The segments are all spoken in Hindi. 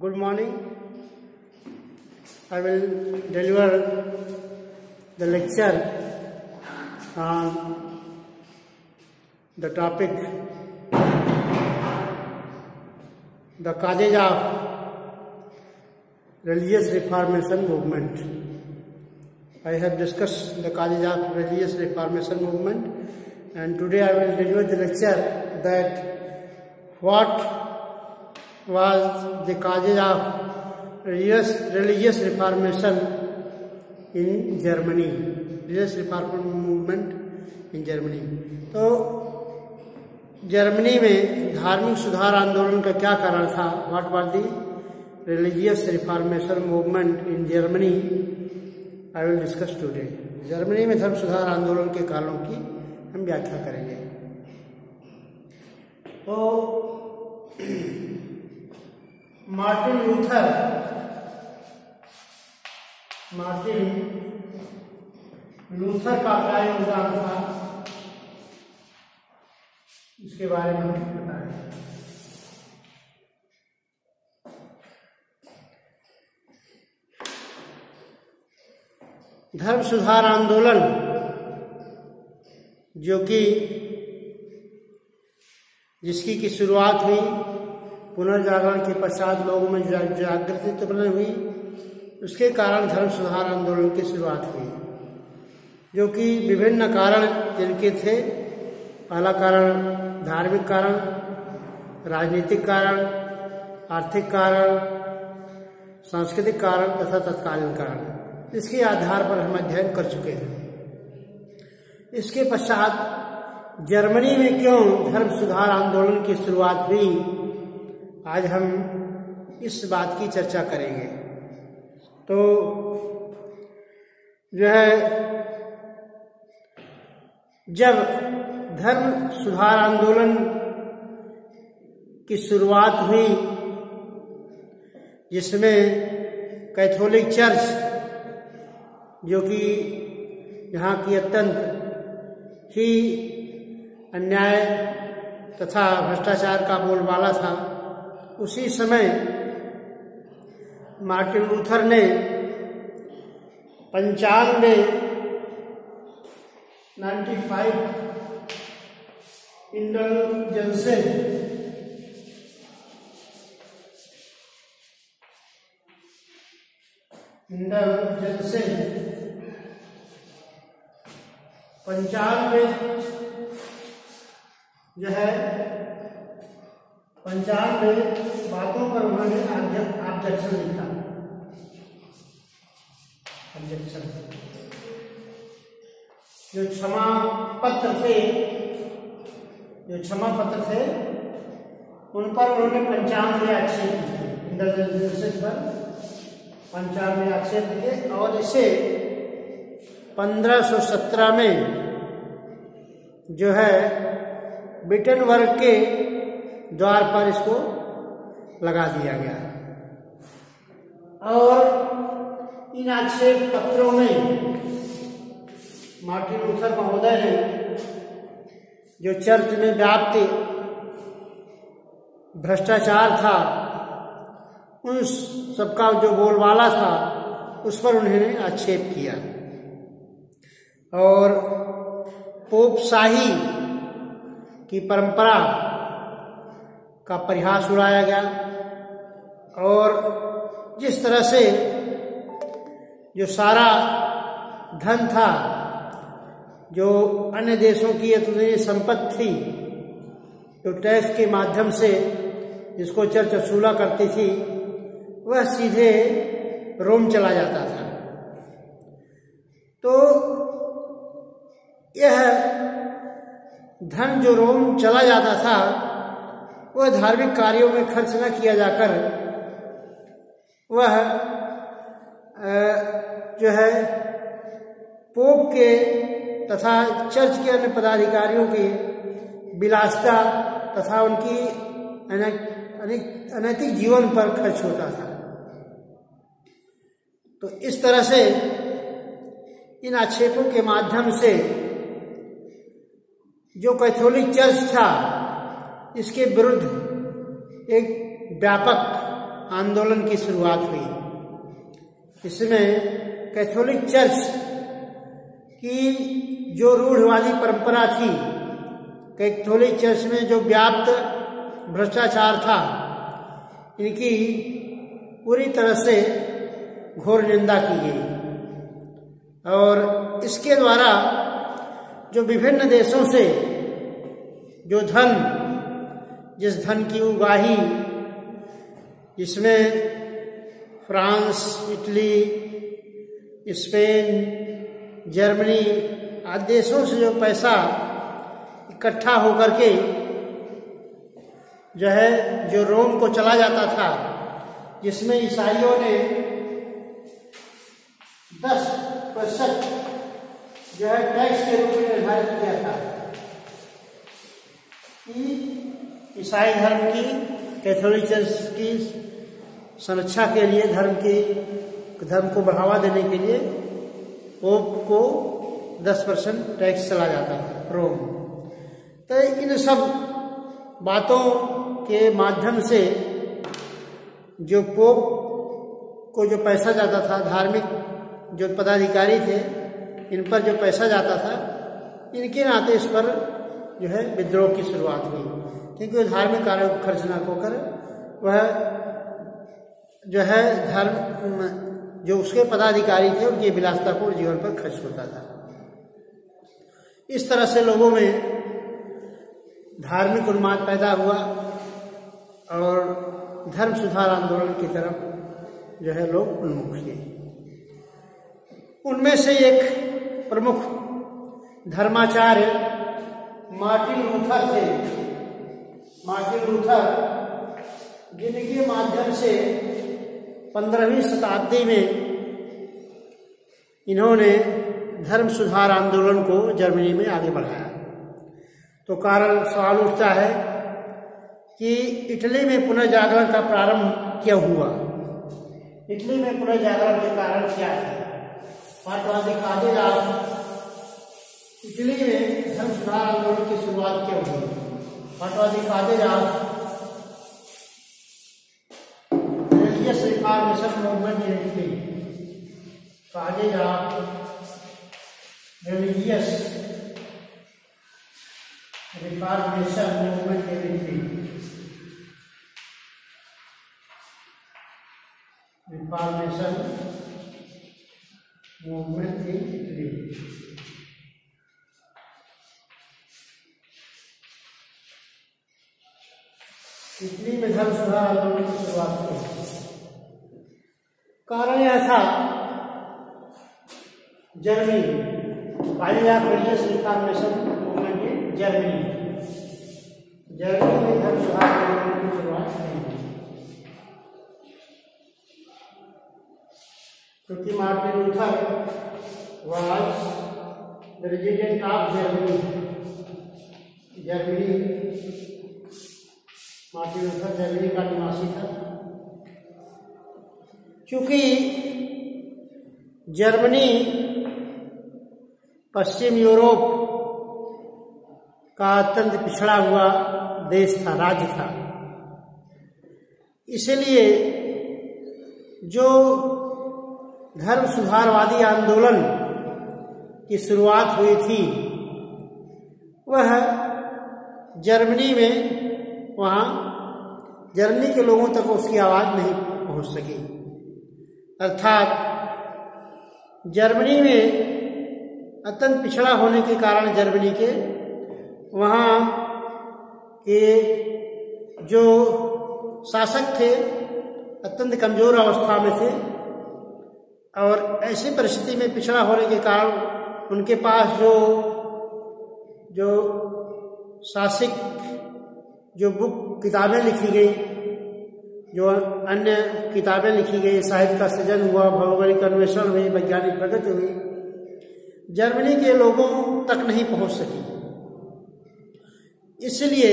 Good morning. I will deliver the lecture on the topic the causes of religious reformation movement. I have discussed the causes of religious reformation movement, and today I will deliver the lecture that what was the causes of religious reformation in Germany, religious reformation movement in Germany. तो जर्मनी में धार्मिक सुधार आंदोलन का क्या कारण था? What was the religious reformation movement in Germany? I will discuss today. Germany में धर्म सुधार आंदोलन के कारणों की हम व्याख्या करेंगे. तो मार्टिन लूथर का क्या योगदान था, इसके बारे में हम बताएं. धर्म सुधार आंदोलन जो कि जिसकी की शुरुआत हुई पुनर्जागरण के पश्चात लोगों में जागृति उत्पन्न हुई, उसके कारण धर्म सुधार आंदोलन की शुरुआत हुई, जो कि विभिन्न कारण जिनके थे. पहला कारण धार्मिक कारण, राजनीतिक कारण, आर्थिक कारण, सांस्कृतिक कारण तथा तत्कालीन कारण. इसके आधार पर हम अध्ययन कर चुके हैं. इसके पश्चात जर्मनी में क्यों धर्म सुधार आंदोलन की शुरुआत हुई, आज हम इस बात की चर्चा करेंगे. तो जो है, जब धर्म सुधार आंदोलन की शुरुआत हुई, जिसमें कैथोलिक चर्च जो कि यहाँ की अत्यंत ही अन्याय तथा भ्रष्टाचार का बोलबाला था, उसी समय मार्टिन लूथर ने 95 इंडल्जेंसेस जो है 95 बातों पर उन्होंने ऑब्जेक्शन लिखा. ऑब्जेक्शन जो क्षमा पत्र थे उन पर उन्होंने 95 आक्षेप किए. इंडल्जेंसेस पर 95 आक्षेप किए, और इसे 1517 में जो है विटेनबर्ग के द्वार पर इसको लगा दिया गया. और इन आक्षेप पत्रों में मार्टिन लूथर महोदय ने जो चर्च में व्याप्त भ्रष्टाचार था, उन सबका जो बोलबाला था, उस पर उन्होंने आक्षेप किया. और पोपशाही की परंपरा का परिहास उड़ाया गया, और जिस तरह से जो सारा धन था, जो अन्य देशों की इतनी संपत्ति थी, जो टैक्स के माध्यम से जिसको चर्च वसूला करती थी, वह सीधे रोम चला जाता था. तो यह धन जो रोम चला जाता था, वह धार्मिक कार्यों में खर्च न किया जाकर वह जो है पोप के तथा चर्च के अन्य पदाधिकारियों की विलासिता तथा उनकी अनैतिक जीवन पर खर्च होता था. तो इस तरह से इन आक्षेपों के माध्यम से जो कैथोलिक चर्च था, इसके विरुद्ध एक व्यापक आंदोलन की शुरुआत हुई। इसमें कैथोलिक चर्च की जो रूढ़िवादी परंपरा थी, कैथोलिक चर्च में जो व्याप्त भ्रष्टाचार था, इनकी पूरी तरह से घोर निंदा की गई और इसके द्वारा जो विभिन्न देशों से जो धन, जिस धन की उगाही, जिसमें फ्रांस, इटली, स्पेन, जर्मनी आदि देशों से जो पैसा इकट्ठा होकर के जो है जो रोम को चला जाता था, जिसमें ईसाइयों ने 10% जो है टैक्स के रूप में निर्धारित किया था कि ईसाई धर्म की, कैथोलिक चर्च की संरक्षा के लिए, धर्म को बढ़ावा देने के लिए पोप को 10% टैक्स चला जाता था रोम। तो इन सब बातों के माध्यम से जो पोप को जो पैसा जाता था, धार्मिक जो पदाधिकारी थे, इन पर जो पैसा जाता था, इनके नाते इस पर जो है विद्रोह की शुरुआत हुई, क्योंकि वो धार्मिक कार्यों को खर्च न होकर वह जो है धर्म जो उसके पदाधिकारी थे उनके विलासितापूर्ण जीवन पर खर्च होता था। इस तरह से लोगों में धार्मिक उन्माद पैदा हुआ और धर्म सुधार आंदोलन की तरफ जो है लोग उन्मुख हुए। उनमें से एक प्रमुख धर्माचार्य मार्टिन लूथर थे। मार्टिन लूथर, जिनके माध्यम से 15वीं शताब्दी में इन्होंने धर्म सुधार आंदोलन को जर्मनी में आगे बढ़ाया। तो कारण सवाल उठता है कि इटली में पुनर्जागरण का प्रारंभ क्यों हुआ? इटली में पुनर्जागरण के कारण क्या है? पाठवादी कादेराब इटली में धर्म सुधार आंदोलन की शुरुआत क्यों हुई? पाठवादी कादेराब religious reformation movement in Italy, कादेराब religious reformation movement in Italy, reformation movement in Italy. Italy में धर्म सुधार आंदोलन की शुरुआत हुई। कारण यह था Germany, religious reformation movement in Germany, Germany में धर्म सुधार आंदोलन की शुरुआत हुई, क्योंकि Martin Luther was the resident of Germany. Martin Luther Germany का निवासी था। चूंकि जर्मनी पश्चिम यूरोप का अत्यंत पिछड़ा हुआ देश था, राज्य था, इसलिए जो धर्म सुधारवादी आंदोलन की शुरुआत हुई थी वह जर्मनी में, वहाँ जर्मनी के लोगों तक उसकी आवाज़ नहीं पहुँच सकी। अर्थात जर्मनी में अत्यंत पिछड़ा होने के कारण जर्मनी के वहाँ के जो शासक थे अत्यंत कमजोर अवस्था में थे और ऐसी परिस्थिति में पिछड़ा होने के कारण उनके पास जो शासिक जो किताबें लिखी गई, जो अन्य किताबें लिखी गई, साहित्य का सृजन हुआ, भौगोलिक अन्वेषण हुई, वैज्ञानिक प्रगति हुई, जर्मनी के लोगों तक नहीं पहुंच सकी। इसलिए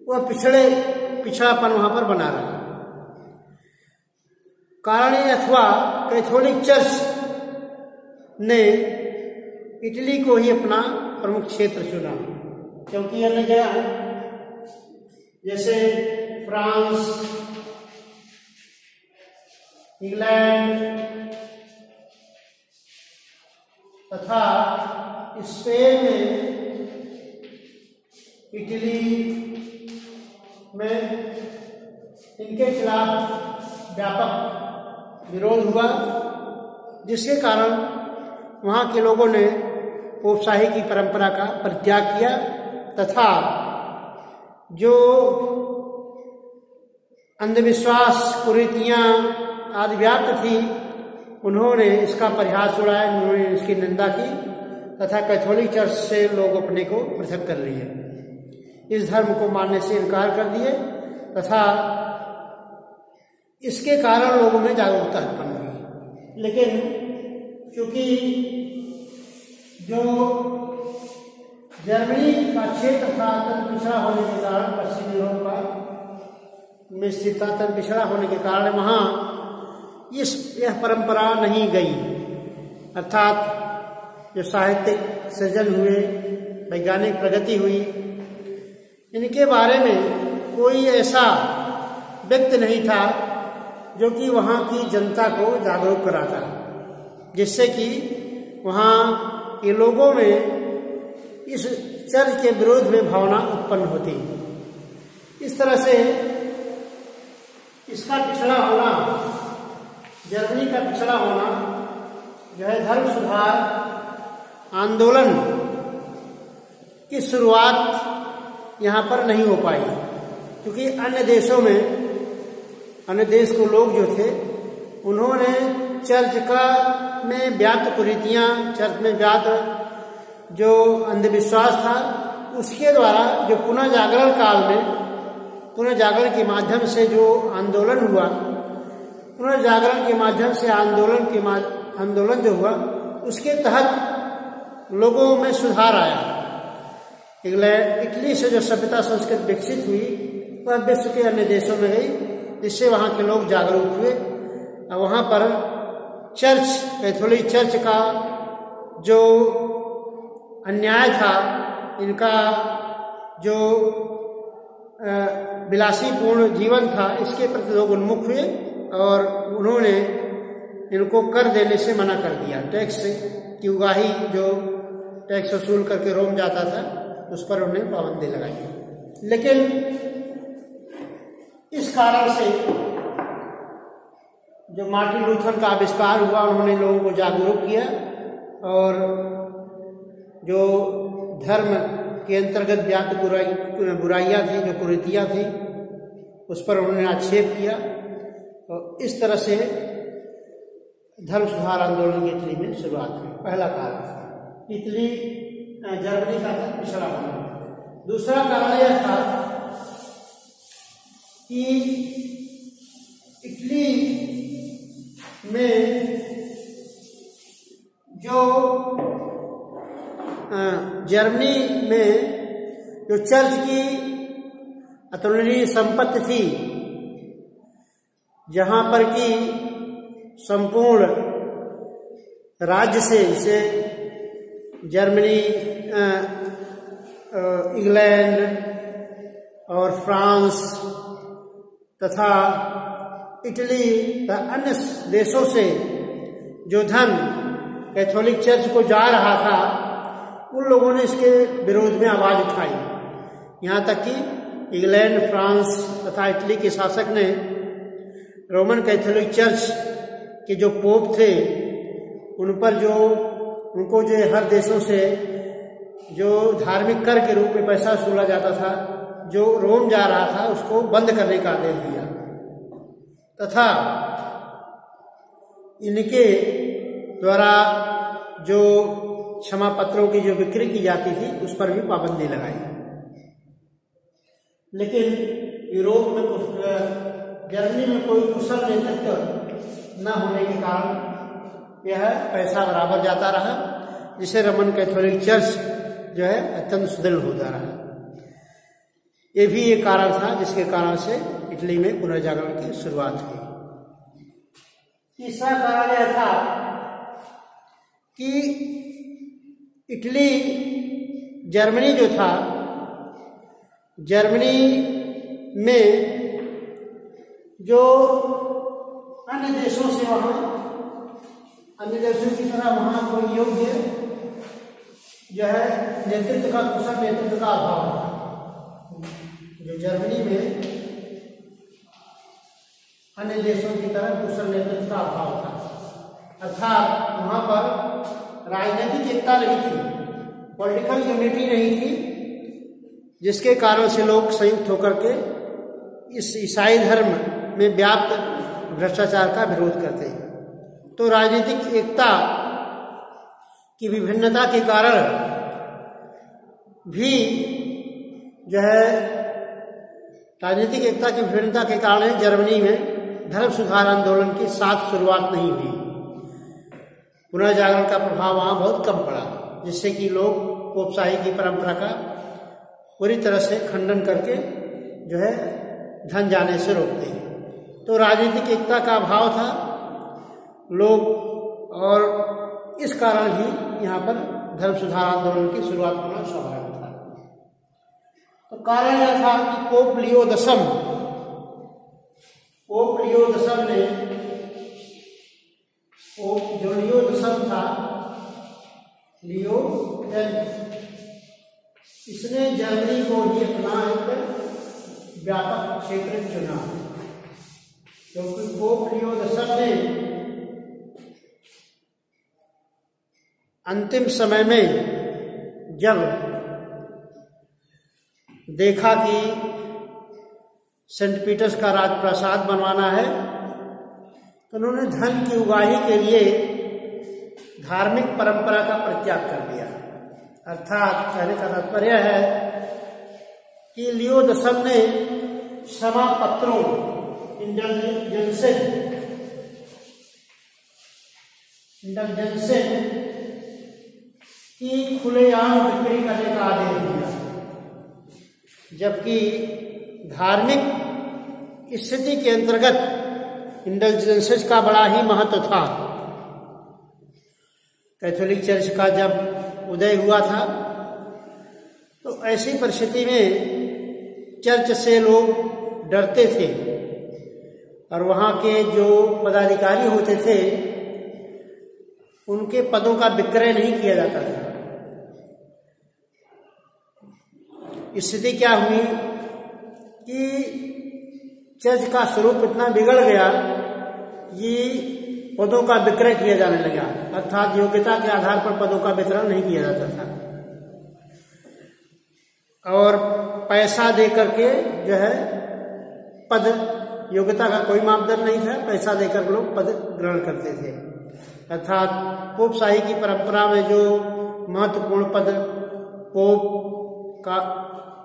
वह पिछड़ापन वहां पर बना रहा। कारण अथवा कैथोलिक चर्च ने इटली को ही अपना प्रमुख क्षेत्र चुना, क्योंकि अन्य जगह जैसे फ्रांस, इंग्लैंड तथा स्पेन में, इटली में इनके खिलाफ व्यापक विरोध हुआ, जिसके कारण वहाँ के लोगों ने पोपशाही की परंपरा का परित्याग किया तथा जो अंधविश्वास, कुरीतियाँ आदि व्याप्त थी, उन्होंने इसका परिहास उड़ाया, उन्होंने इसकी निंदा की तथा कैथोलिक चर्च से लोग अपने को पृथक कर लिए, इस धर्म को मानने से इनकार कर दिए तथा इसके कारण लोगों में जागरूकता उत्पन्न हुई। लेकिन क्योंकि जो जर्मनी का क्षेत्र था अत्यंत पिछड़ा होने के कारण, पश्चिमी यूरोप का में स्थित था, अत्यंत पिछड़ा होने के कारण वहाँ यह परंपरा नहीं गई, अर्थात जो साहित्यिक सृजन हुए, वैज्ञानिक प्रगति हुई, इनके बारे में कोई ऐसा व्यक्ति नहीं था जो कि वहाँ की जनता को जागरूक कराता, जिससे कि वहाँ के लोगों में इस चर्च के विरोध में भावना उत्पन्न होती। इस तरह से इसका पिछड़ा होना, जर्मनी का पिछड़ा होना जो है धर्म सुधार आंदोलन की शुरुआत यहाँ पर नहीं हो पाई, क्योंकि अन्य देशों में, अन्य देश के लोग जो थे उन्होंने चर्च का में व्याप्त कुरीतियाँ, चर्च में व्याप्त जो अंधविश्वास था, उसके द्वारा जो पुनः जागरण काल में, पुनः जागरण के माध्यम से जो आंदोलन हुआ, पुनः जागरण के माध्यम से आंदोलन जो हुआ, उसके तहत लोगों में सुधार आया। इटली से जो सभ्यता संस्कृति विकसित हुई वह विश्व के अन्य देशों में गई, जिससे वहाँ के लोग जागरूक हुए। वहाँ पर चर्च, कैथोलिक चर्च का जो अन्याय था, इनका जो विलासीपूर्ण जीवन था, इसके प्रति लोग उन्मुख हुए और उन्होंने इनको कर देने से मना कर दिया। टैक्स की उगाही, जो टैक्स वसूल करके रोम जाता था, उस पर उन्हें पाबंदी लगाई। लेकिन इस कारण से जो मार्टिन लूथर का आविष्कार हुआ, उन्होंने लोगों को जागरूक किया और जो धर्म के अंतर्गत व्याप्त बुराइयाँ थी, जो कुरीतियाँ थी, उस पर उन्होंने आक्षेप किया और इस तरह से धर्म सुधार आंदोलन की इटली में शुरुआत हुई। पहला कारण था इटली, जर्मनी का पिछड़ा होना। दूसरा कारण यह था कि इटली में जो जर्मनी में जो चर्च की अतुलनीय संपत्ति थी, जहाँ पर कि संपूर्ण राज्य से, जैसे जर्मनी, इंग्लैंड और फ्रांस तथा इटली तथा अन्य देशों से जो धन कैथोलिक चर्च को जा रहा था, उन लोगों ने इसके विरोध में आवाज उठाई। यहाँ तक कि इंग्लैंड, फ्रांस तथा इटली के शासक ने रोमन कैथोलिक चर्च के जो पोप थे, उन पर जो उनको जो हर देशों से जो धार्मिक कर के रूप में पैसा वसूला जाता था, जो रोम जा रहा था, उसको बंद करने का आदेश दिया तथा इनके द्वारा जो क्षमा पत्रों की जो बिक्री की जाती थी, उस पर भी पाबंदी लगाई। लेकिन यूरोप में, जर्मनी में कोई कुशल नेतृत्व न होने के कारण यह पैसा बराबर जाता रहा, जिसे रोमन कैथोलिक चर्च जो है अत्यंत सुदृढ़ होता रहा। ये भी एक कारण था जिसके कारण से इटली में पुनर्जागरण की शुरुआत हुई। तीसरा कारण यह था कि इटली, जर्मनी जो था, जर्मनी में जो अन्य देशों से वहां, अन्य देशों की तरह वहां कोई योग्य जो है नेतृत्व का, कुशल नेतृत्व का अभाव था। जो जर्मनी में अन्य देशों की तरह कुशल नेतृत्व का अभाव था, अर्थात वहां पर राजनीतिक एकता नहीं थी, पॉलिटिकल यूनिटी नहीं थी, जिसके कारण से लोग संयुक्त होकर के इस ईसाई धर्म में व्याप्त भ्रष्टाचार का विरोध करते हैं। तो राजनीतिक एकता की विभिन्नता के कारण भी जो है, राजनीतिक एकता की विभिन्नता के कारण जर्मनी में धर्म सुधार आंदोलन की साथ शुरुआत नहीं हुई। पुनर्जागरण का प्रभाव वहां बहुत कम पड़ा, जिससे कि लोग पोपशाही की परंपरा का पूरी तरह से खंडन करके जो है धन जाने से रोकते हैं। तो राजनीतिक एकता का अभाव था लोग, और इस कारण भी यहाँ पर धर्म सुधार आंदोलन की शुरुआत होना स्वाभाविक था। तो कारण यह था कि पोप लियो दशम ने, पोप जो लियो दशम था, लियो 10, इसने जर्मनी को ही अपना एक व्यापक क्षेत्र चुना, क्योंकि पोप लियो दशम ने अंतिम समय में जब देखा कि सेंट पीटर्स का राजप्रासाद बनवाना है, तो उन्होंने धन की उगाही के लिए धार्मिक परंपरा का परित्याग कर दिया। अर्थात कहने का तात्पर्य है कि लियो दशम ने क्षमा पत्रों, इंडल्जेंसेस की खुलेआम बिक्री करने का आदेश दिया, जबकि धार्मिक स्थिति के अंतर्गत इंडल्जेंसेस का बड़ा ही महत्व था। कैथोलिक चर्च का जब उदय हुआ था, तो ऐसी परिस्थिति में चर्च से लोग डरते थे, और वहाँ के जो पदाधिकारी होते थे उनके पदों का विक्रय नहीं किया जाता था। स्थिति क्या हुई कि चर्च का स्वरूप इतना बिगड़ गया कि पदों का विक्रय किया जाने लगा, अर्थात योग्यता के आधार पर पदों का वितरण नहीं किया जाता था, और पैसा दे करके जो है पद, योग्यता का कोई मापदंड नहीं था, पैसा देकर लोग पद ग्रहण करते थे। अर्थात पोपशाही की परंपरा में जो महत्वपूर्ण पद पोप का,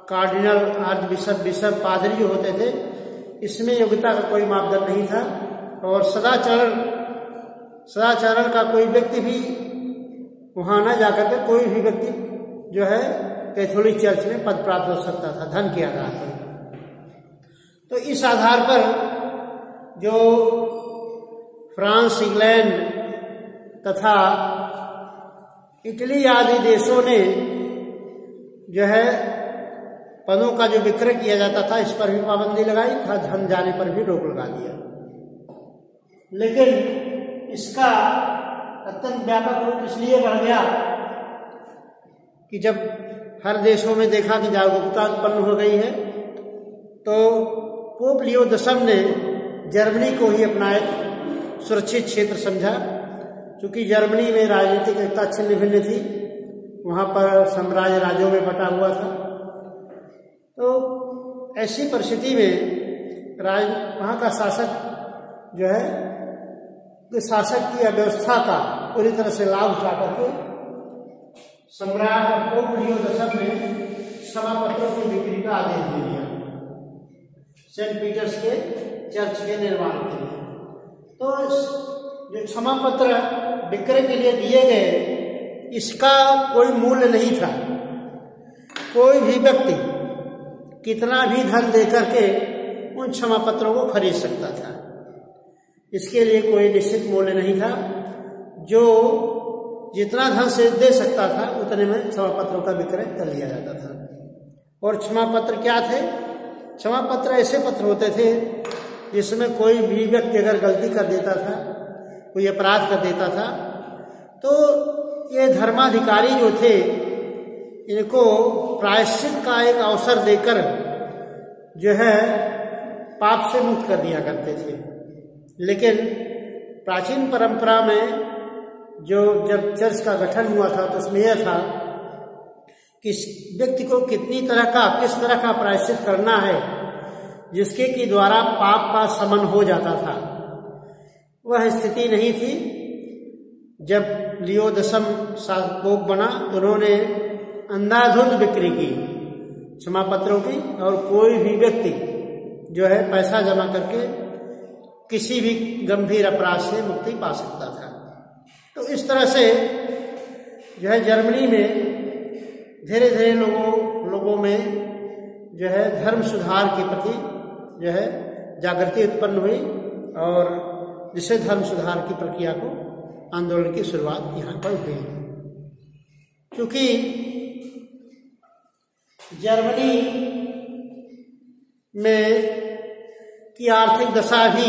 कार्डिनल, आर्च बिशप, बिशप, पादरी जो होते थे, इसमें योग्यता का कोई मापदंड नहीं था, और सदाचरण का कोई व्यक्ति भी वहां न जाकर के कोई भी व्यक्ति जो है कैथोलिक चर्च में पद प्राप्त हो सकता था धन के आधार पर। तो इस आधार पर जो फ्रांस, इंग्लैंड तथा इटली आदि देशों ने जो है पदों का जो विक्रय किया जाता था, इस पर भी पाबंदी लगाई था, धन जाने पर भी रोक लगा दिया। लेकिन इसका अत्यंत व्यापक रूप इसलिए बढ़ गया कि जब हर देशों में देखा कि जागरूकता उत्पन्न हो गई है, तो पोप लियो दशम ने जर्मनी को ही अपना एक सुरक्षित क्षेत्र समझा। क्योंकि जर्मनी में राजनीतिक एकता छिन्न भिन्न थी, वहाँ पर साम्राज्य राज्यों में बटा हुआ था, तो ऐसी परिस्थिति में वहाँ का शासक जो है, शासक की अव्यवस्था का पूरी तरह से लाभ उठा करके सम्राट पोप लियो दशम ने क्षमा पत्रों की बिक्री का आदेश दे दिया सेंट पीटर्स के चर्च के निर्माण के लिए। तो जो क्षमा पत्र विक्रय के लिए दिए गए, इसका कोई मूल्य नहीं था। कोई भी व्यक्ति कितना भी धन देकर के उन क्षमा पत्रों को खरीद सकता था, इसके लिए कोई निश्चित मूल्य नहीं था। जो जितना धन से दे सकता था उतने में क्षमा पत्रों का विक्रय कर लिया जाता था। और क्षमा पत्र क्या थे? क्षमा पत्र ऐसे पत्र होते थे जिसमें कोई भी व्यक्ति अगर गलती कर देता था, कोई अपराध कर देता था, तो ये धर्माधिकारी जो थे इनको प्रायश्चित का एक अवसर देकर जो है पाप से मुक्त कर दिया करते थे। लेकिन प्राचीन परंपरा में जब चर्च का गठन हुआ था तो उसमें यह था कि व्यक्ति को किस तरह का प्रायश्चित करना है जिसके की द्वारा पाप का शमन हो जाता था। वह स्थिति नहीं थी। जब लियो 10 पोप बना तो उन्होंने अंधाधुंध बिक्री की क्षमा पत्रों की, और कोई भी व्यक्ति जो है पैसा जमा करके किसी भी गंभीर अपराध से मुक्ति पा सकता था। तो इस तरह से जो है जर्मनी में धीरे धीरे लोगों में जो है धर्म सुधार के प्रति जो है जागृति उत्पन्न हुई, और जिससे धर्म सुधार की प्रक्रिया को आंदोलन की शुरुआत यहाँ पर हुई। क्योंकि जर्मनी में की आर्थिक दशा भी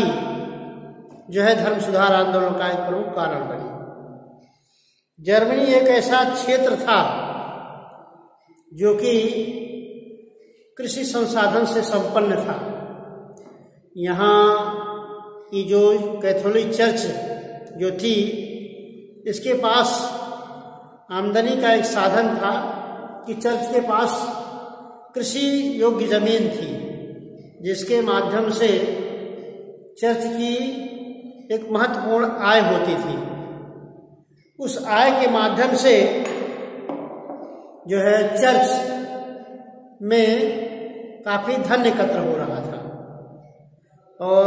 जो है धर्म सुधार आंदोलन का एक प्रमुख कारण बनी। जर्मनी एक ऐसा क्षेत्र था जो कि कृषि संसाधन से संपन्न था। यहाँ की जो कैथोलिक चर्च जो थी, इसके पास आमदनी का एक साधन था कि चर्च के पास कृषि योग्य जमीन थी, जिसके माध्यम से चर्च की एक महत्वपूर्ण आय होती थी। उस आय के माध्यम से जो है चर्च में काफी धन एकत्र हो रहा था, और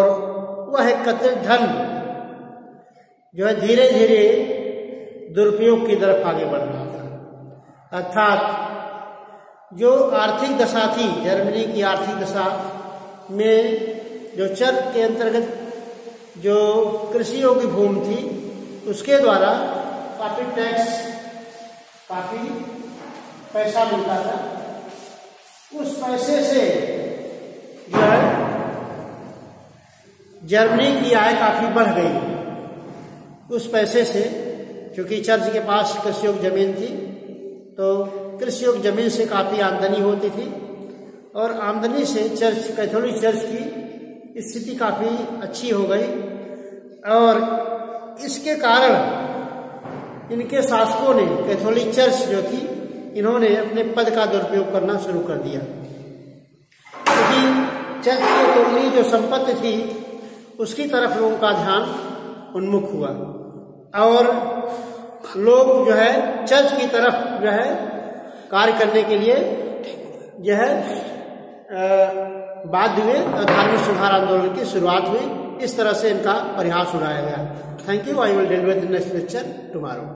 वह एकत्रित धन जो है धीरे धीरे दुरुपयोग की तरफ आगे बढ़ रहा था। अर्थात जो आर्थिक दशा थी, जर्मनी की आर्थिक दशा में जो चर्च के अंतर्गत जो कृषि योग्य भूमि थी, उसके द्वारा काफी टैक्स, काफी पैसा मिलता था। उस पैसे से जो है जर्मनी की आय काफी बढ़ गई। उस पैसे से, क्योंकि चर्च के पास कृषि योग्य जमीन थी, तो कृषि योग्य जमीन से काफी आमदनी होती थी, और आमदनी से कैथोलिक चर्च की स्थिति काफी अच्छी हो गई। और इसके कारण इनके शासकों ने, कैथोलिक चर्च जो थी, इन्होंने अपने पद का दुरुपयोग करना शुरू कर दिया, क्योंकि चर्च की तोड़नी जो संपत्ति थी उसकी तरफ लोगों का ध्यान उन्मुख हुआ, और लोग जो है चर्च की तरफ जो है कार्य करने के लिए जो है बाध्य हुए, और धार्मिक सुधार आंदोलन की शुरुआत हुई। इस तरह से इनका परिहास उड़ाया गया। Thank you. I will deal with the next lecture tomorrow.